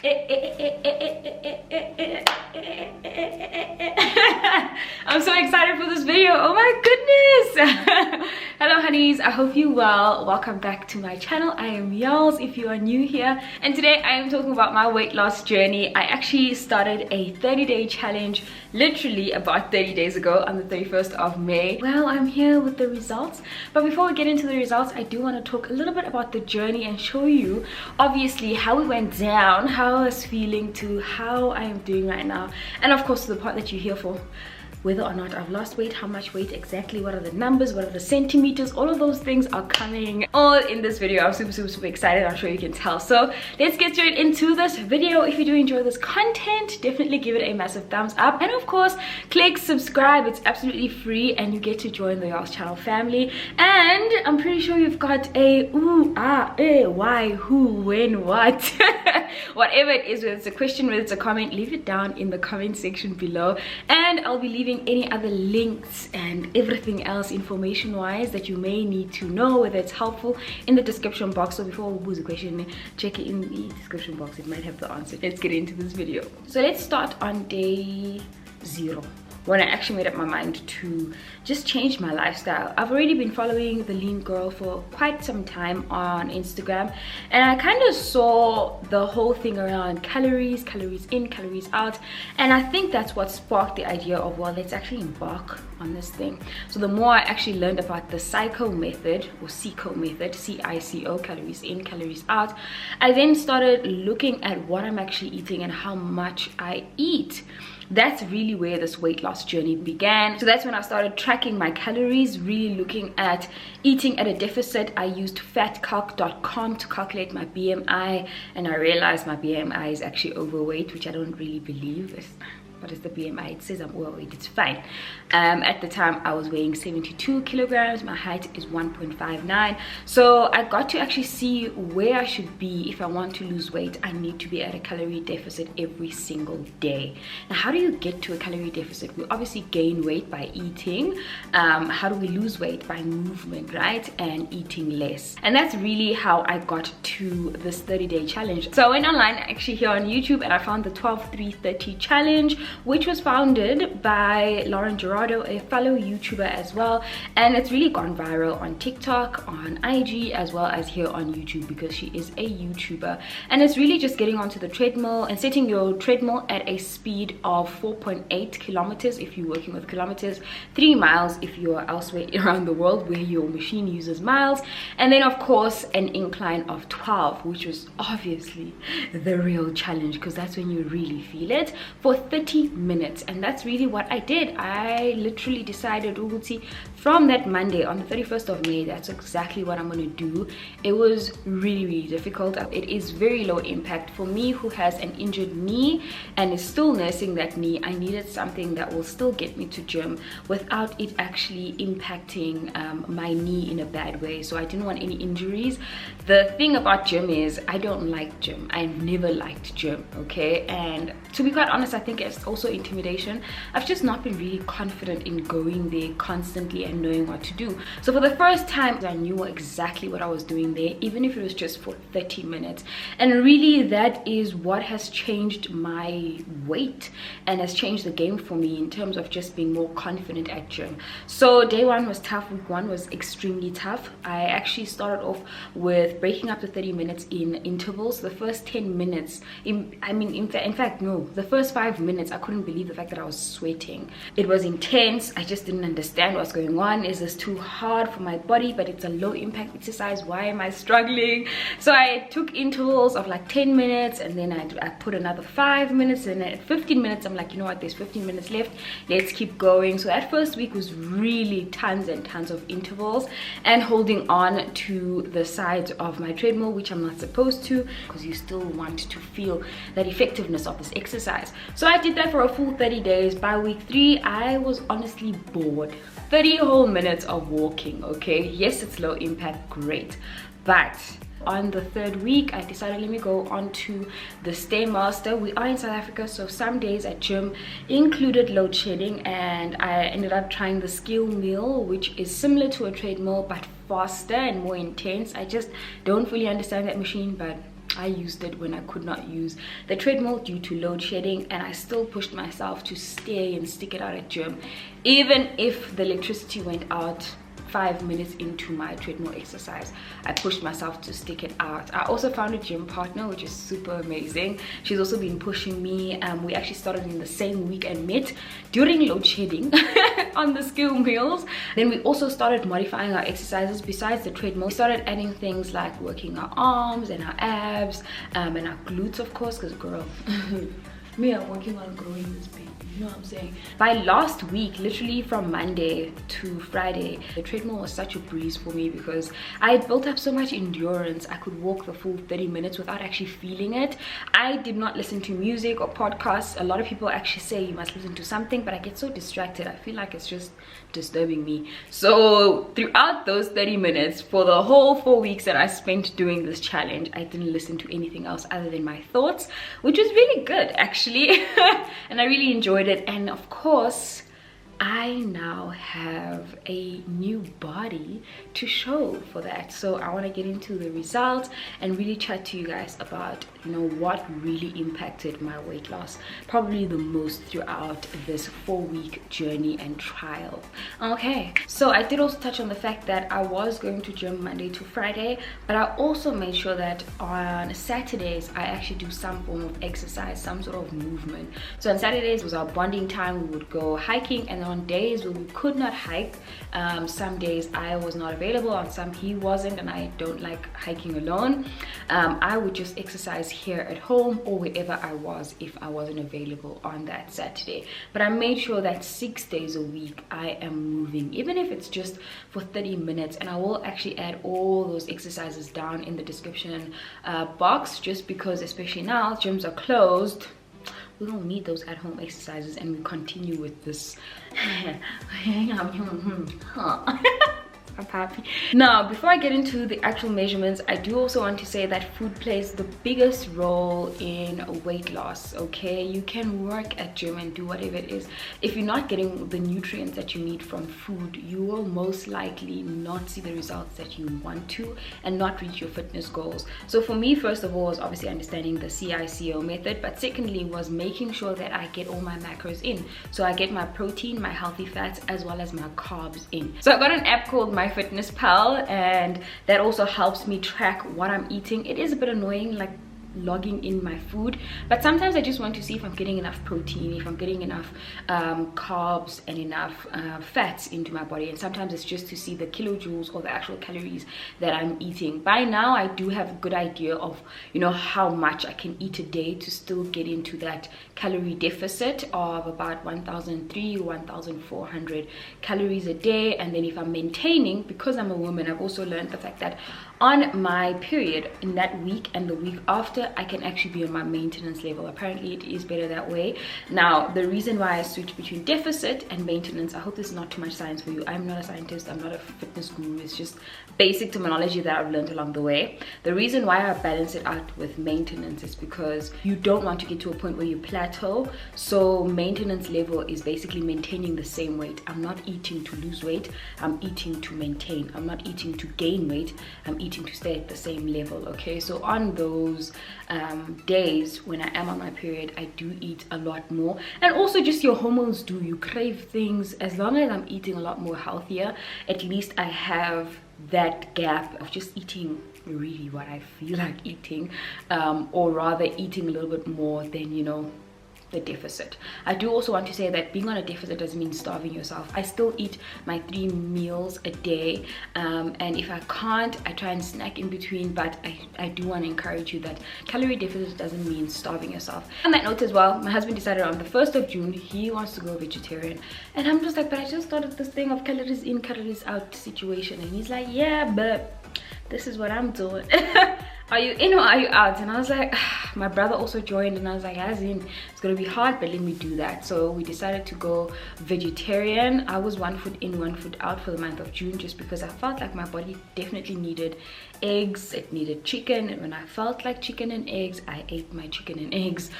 I'm so excited for this video. Oh my goodness. Hello honeys, I hope you well. Welcome back to my channel. I am Yolz if you are new here, and today I am talking about my weight loss journey. I actually started a 30-day challenge literally about 30 days ago on the 31st of May. Well, I'm here with the results, but before we get into the results, I do want to talk a little bit about the journey and show you obviously how we went down, how I was feeling, to how I am doing right now, and of course to the part that you're here for, whether or not I've lost weight, how much weight exactly, what are the numbers, what are the centimeters, all of those things are coming all in this video. I'm super excited. I'm sure you can tell. So let's get straight into this video. If you do enjoy this content, definitely give it a massive thumbs up, and of course click subscribe. It's absolutely free and you get to join the Yolz channel family. And I'm pretty sure you've got a ooh, ah, eh, why, who, when, what whatever it is, whether it's a question, whether it's a comment, leave it down in the comment section below, and I'll be leaving any other links and everything else information wise that you may need to know, whether it's helpful, in the description box. So before we pose a question, check it in the description box, it might have the answer. Let's get into this video. So let's start on day 0, when I actually made up my mind to just change my lifestyle. I've already been following the lean girl for quite some time on Instagram, and I kind of saw the whole thing around calories in, calories out, and I think that's what sparked the idea of, well, let's actually embark on this thing. So the more I actually learned about the CICO method, or CICO method, C-I-C-O, calories in, calories out, I then started looking at what I'm actually eating and how much I eat. That's really where this weight loss journey began. So that's when I started tracking my calories, really looking at eating at a deficit. I used fatcalc.com to calculate my BMI, and I realized my BMI is actually overweight, which I don't really believe. What is the BMI? It says I'm overweight. It's fine. At the time I was weighing 72 kilograms. My height is 1.59. So I got to actually see where I should be. If I want to lose weight, I need to be at a calorie deficit every single day. Now, how do you get to a calorie deficit? We obviously gain weight by eating. How do we lose weight? By movement, right? And eating less. And that's really how I got to this 30-day challenge. So I went online actually here on YouTube, and I found the 12-3-30 challenge, which was founded by Lauren Giraldo, a fellow YouTuber as well, and it's really gone viral on TikTok, on IG, as well as here on YouTube, because she is a YouTuber. And it's really just getting onto the treadmill and setting your treadmill at a speed of 4.8 kilometers if you're working with kilometers, 3 miles if you're elsewhere around the world where your machine uses miles, and then of course an incline of 12, which was obviously the real challenge, because that's when you really feel it, for 30 minutes. And that's really what I did. I literally decided, Uguti, from that Monday on the 31st of May, that's exactly what I'm going to do. It was really difficult. It is very low impact for me, who has an injured knee and is still nursing that knee. I needed something that will still get me to gym without it actually impacting my knee in a bad way. So I didn't want any injuries. The thing about gym is I don't like gym. I've never liked gym, okay? And to be quite honest, I think it's also intimidation. I've just not been really confident in going there constantly and knowing what to do. So for the first time, I knew exactly what I was doing there, even if it was just for 30 minutes. And really that is what has changed my weight and has changed the game for me in terms of just being more confident at gym. So day 1 was tough. Week 1 was extremely tough. I actually started off with breaking up the 30 minutes in intervals. The first 10 minutes, in fact no, the first 5 minutes, I couldn't believe the fact that I was sweating. It was intense. I just didn't understand what's going on. Is this too hard for my body? But it's a low impact exercise. Why am I struggling? So I took intervals of like 10 minutes, and then I put another 5 minutes, and at 15 minutes I'm like, you know what, there's 15 minutes left, let's keep going. So that first week was really tons and tons of intervals and holding on to the sides of my treadmill, which I'm not supposed to, because you still want to feel that effectiveness of this exercise. So I did that for a full 30 days. By week 3 I was honestly bored. 30 whole minutes of walking, okay? Yes, it's low impact, great, but on the 3rd week I decided, let me go on to the Stairmaster. We are in South Africa, so some days at gym included load shedding, and I ended up trying the skill mill, which is similar to a treadmill but faster and more intense. I just don't fully understand that machine, but I used it when I could not use the treadmill due to load shedding, and I still pushed myself to stay and stick it out at gym, even if the electricity went out 5 minutes into my treadmill exercise. I pushed myself to stick it out. I also found a gym partner, which is super amazing. She's also been pushing me. We actually started in the same week and met during load shedding on the skill meals. Then we also started modifying our exercises besides the treadmill. We started adding things like working our arms and our abs and our glutes, of course, because girl, me, I'm working on growing this baby, you know what I'm saying? By last week, literally from Monday to Friday, the treadmill was such a breeze for me because I had built up so much endurance. I could walk the full 30 minutes without actually feeling it. I did not listen to music or podcasts. A lot of people actually say you must listen to something, but I get so distracted. I feel like it's just disturbing me. So throughout those 30 minutes, for the whole 4 weeks that I spent doing this challenge, I didn't listen to anything else other than my thoughts, which was really good actually. And I really enjoyed it. And of course, I now have a new body to show for that. So I want to get into the results and really chat to you guys about, you know, what really impacted my weight loss probably the most throughout this 4-week journey and trial. Okay, so I did also touch on the fact that I was going to gym Monday to Friday, but I also made sure that on Saturdays I actually do some form of exercise, some sort of movement. So on Saturdays was our bonding time. We would go hiking, and on days when we could not hike, some days I was not available, on some he wasn't, and I don't like hiking alone, I would just exercise here at home or wherever I was if I wasn't available on that Saturday. But I made sure that 6 days a week I am moving, even if it's just for 30 minutes. And I will actually add all those exercises down in the description box, just because especially now gyms are closed, we don't need those at-home exercises, and we continue with this. I'm happy. Now, before I get into the actual measurements, I do also want to say that food plays the biggest role in weight loss. Okay, you can work at gym and do whatever it is. If you're not getting the nutrients that you need from food, you will most likely not see the results that you want to and not reach your fitness goals. So for me, first of all, was obviously understanding the CICO method, but secondly was making sure that I get all my macros in. So I get my protein, my healthy fats, as well as my carbs in. So I got an app called MyFitnessPal, and that also helps me track what I'm eating. It is a bit annoying, like logging in my food, but sometimes I just want to see if I'm getting enough protein, if I'm getting enough carbs and enough fats into my body. And sometimes it's just to see the kilojoules or the actual calories that I'm eating. By now I do have a good idea of, you know, how much I can eat a day to still get into that calorie deficit of about 1,300 1,400 calories a day. And then if I'm maintaining, because I'm a woman, I've also learned the fact that on my period, in that week and the week after, I can actually be on my maintenance level. Apparently it is better that way. Now, the reason why I switch between deficit and maintenance, I hope this is not too much science for you. I'm not a scientist, I'm not a fitness guru, it's just basic terminology that I've learned along the way. The reason why I balance it out with maintenance is because you don't want to get to a point where you plateau. So maintenance level is basically maintaining the same weight. I'm not eating to lose weight, I'm eating to maintain. I'm not eating to gain weight, I'm eating to stay at the same level. Okay, so on those days when I am on my period, I do eat a lot more. And also just your hormones do, you crave things. As long as I'm eating a lot more healthier, at least I have that gap of just eating really what I feel like eating, or rather eating a little bit more than, you know, the deficit. I do also want to say that being on a deficit doesn't mean starving yourself. I still eat my 3 meals a day, and if I can't, I try and snack in between. But I do want to encourage you that calorie deficit doesn't mean starving yourself. On that note as well, my husband decided on the 1st of June he wants to go vegetarian, and I'm just like, but I just started this thing of calories in, calories out situation, and he's like, yeah, but this is what I'm doing. Are you in or are you out? And I was like, my brother also joined, and I was like, as in, it's gonna be hard, but let me do that. So we decided to go vegetarian. I was 1 foot in, 1 foot out for the month of June, just because I felt like my body definitely needed eggs, it needed chicken, and when I felt like chicken and eggs, I ate my chicken and eggs.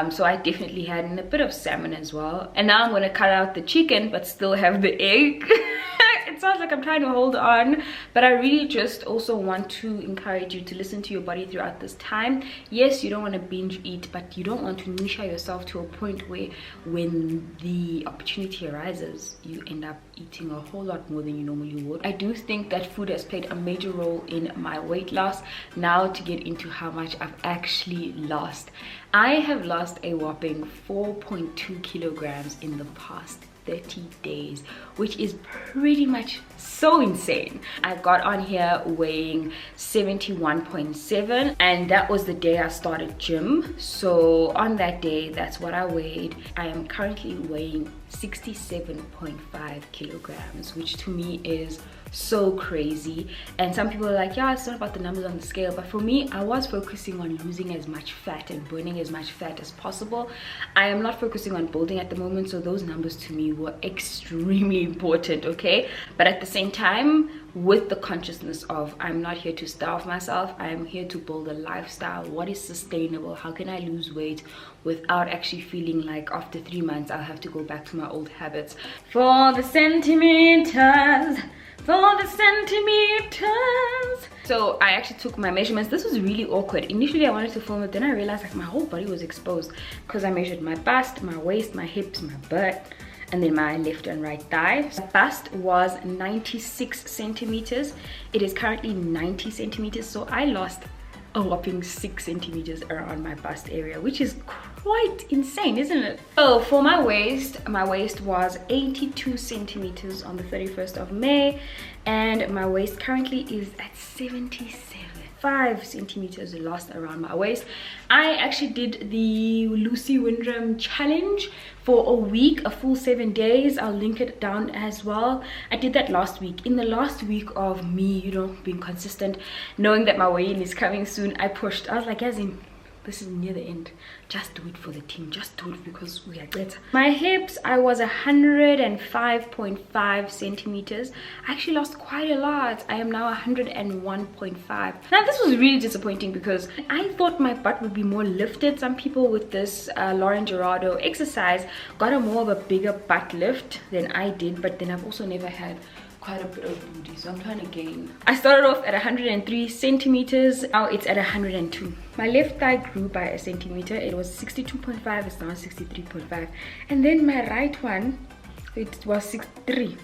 So I definitely had a bit of salmon as well. And now I'm gonna cut out the chicken but still have the egg. It's sounds like I'm trying to hold on, but I really just also want to encourage you to listen to your body throughout this time. Yes, you don't want to binge eat, but you don't want to niche yourself to a point where when the opportunity arises, you end up eating a whole lot more than you normally would. I do think that food has played a major role in my weight loss. Now to get into how much I've actually lost. I have lost a whopping 4.2 kilograms in the past 30 days, which is pretty much so insane. I got on here weighing 71.7, and that was the day I started gym. So on that day, that's what I weighed. I am currently weighing 67.5 kilograms, which to me is so crazy. And some people are like, yeah, it's not about the numbers on the scale, but for me, I was focusing on losing as much fat and burning as much fat as possible. I am not focusing on building at the moment, so those numbers to me were extremely important, okay? But at the same time, with the consciousness of I'm not here to starve myself, I am here to build a lifestyle. What is sustainable? How can I lose weight without actually feeling like after 3 months I'll have to go back to my old habits? For the centimeters, for the centimeters. So I actually took my measurements. This was really awkward. Initially I wanted to film it, then I realized like my whole body was exposed because I measured my bust, my waist, my hips, my butt, and then my left and right thigh. The bust was 96 centimeters. It is currently 90 centimeters, so I lost a whopping 6 centimeters around my bust area, which is quite insane, isn't it? So for my waist was 82 centimeters on the 31st of May, and my waist currently is at 77. 5 centimeters lost around my waist. I actually did the Lucy Wyndham challenge for a week, a full 7 days. I'll link it down as well. I did that last week. In the last week of me, you know, being consistent, knowing that my weigh-in is coming soon, I pushed. I was like, as in, this is near the end, just do it for the team, just do it because we are better. My hips, I was 105.5 centimeters. I actually lost quite a lot. I am now 101.5. Now this was really disappointing because I thought my butt would be more lifted. Some people with this Lauren Giraldo exercise got a more of a bigger butt lift than I did, but then I've also never had quite a bit of booty, so I'm trying to gain. I started off at 103 centimeters, now it's at 102. My left thigh grew by a centimeter. It was 62.5, it's now 63.5. And then my right one, it was 63.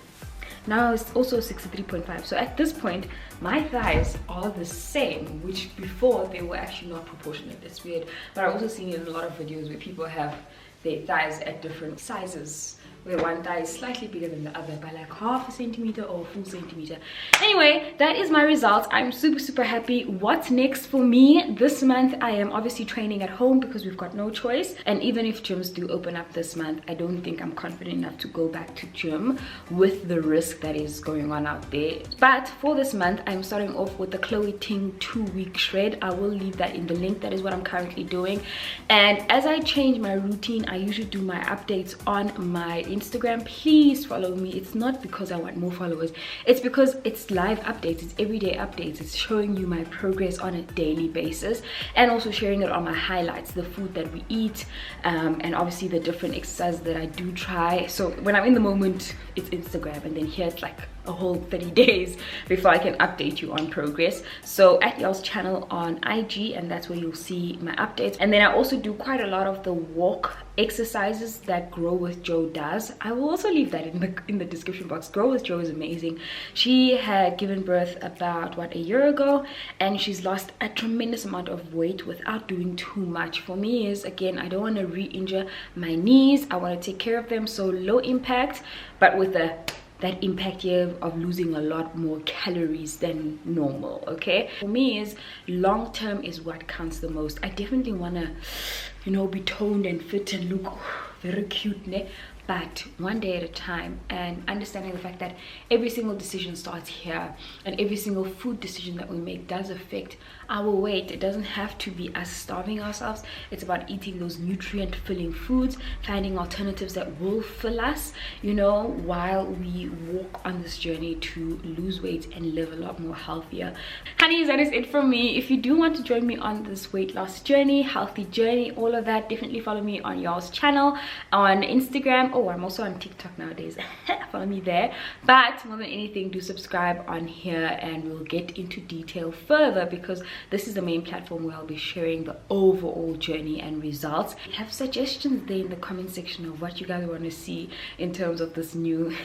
Now it's also 63.5. So at this point, my thighs are the same, which before they were actually not proportionate. It's weird, but I've also seen in a lot of videos where people have their thighs at different sizes, where one thigh is slightly bigger than the other by like half a centimeter or a full centimeter. Anyway, that is my results. I'm super happy. What's next for me this month? I am obviously training at home because we've got no choice, and even if gyms do open up this month, I don't think I'm confident enough to go back to gym with the risk that is going on out there. But for this month, I'm starting off with the Chloe Ting 2-week shred. I will leave that in the link. That is what I'm currently doing, and as I change my routine, I usually do my updates on my Instagram. Please follow me. It's not because I want more followers, it's because it's live updates, it's everyday updates. It's showing you my progress on a daily basis, and also sharing it on my highlights, the food that we eat, and obviously the different exercises that I do try. So when I'm in the moment, it's Instagram, and then here it's like a whole 30 days before I can update you on progress. So at Yolz channel on IG, and that's where you'll see my updates. And then I also do quite a lot of the walk exercises that Grow with Jo does. I will also leave that in the description box. Grow with Jo is amazing. She had given birth about a year ago, and she's lost a tremendous amount of weight without doing too much. For me is, again, I don't want to re-injure my knees. I want to take care of them, so low impact, but with that impact here of losing a lot more calories than normal. Okay, for me is long term is what counts the most. I definitely want to, you know, be toned and fit and look very cute, ne? But one day at a time, and understanding the fact that every single decision starts here, and every single food decision that we make does affect our weight. It doesn't have to be us starving ourselves. It's about eating those nutrient filling foods, finding alternatives that will fill us, you know, while we walk on this journey to lose weight and live a lot more healthier. Honeys, that is it from me. If you do want to join me on this weight loss journey, healthy journey, all of that, definitely follow me on Yolz channel on Instagram, oh, I'm also on TikTok nowadays. Follow me there. But more than anything, do subscribe on here and we'll get into detail further, because this is the main platform where I'll be sharing the overall journey and results. Have suggestions there in the comment section of what you guys want to see in terms of this new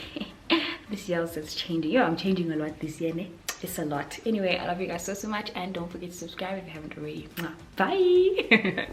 this Yolz that's changing. Yeah, I'm changing a lot this year, ne? It's a lot. Anyway, I love you guys so much, and don't forget to subscribe if you haven't already. Bye.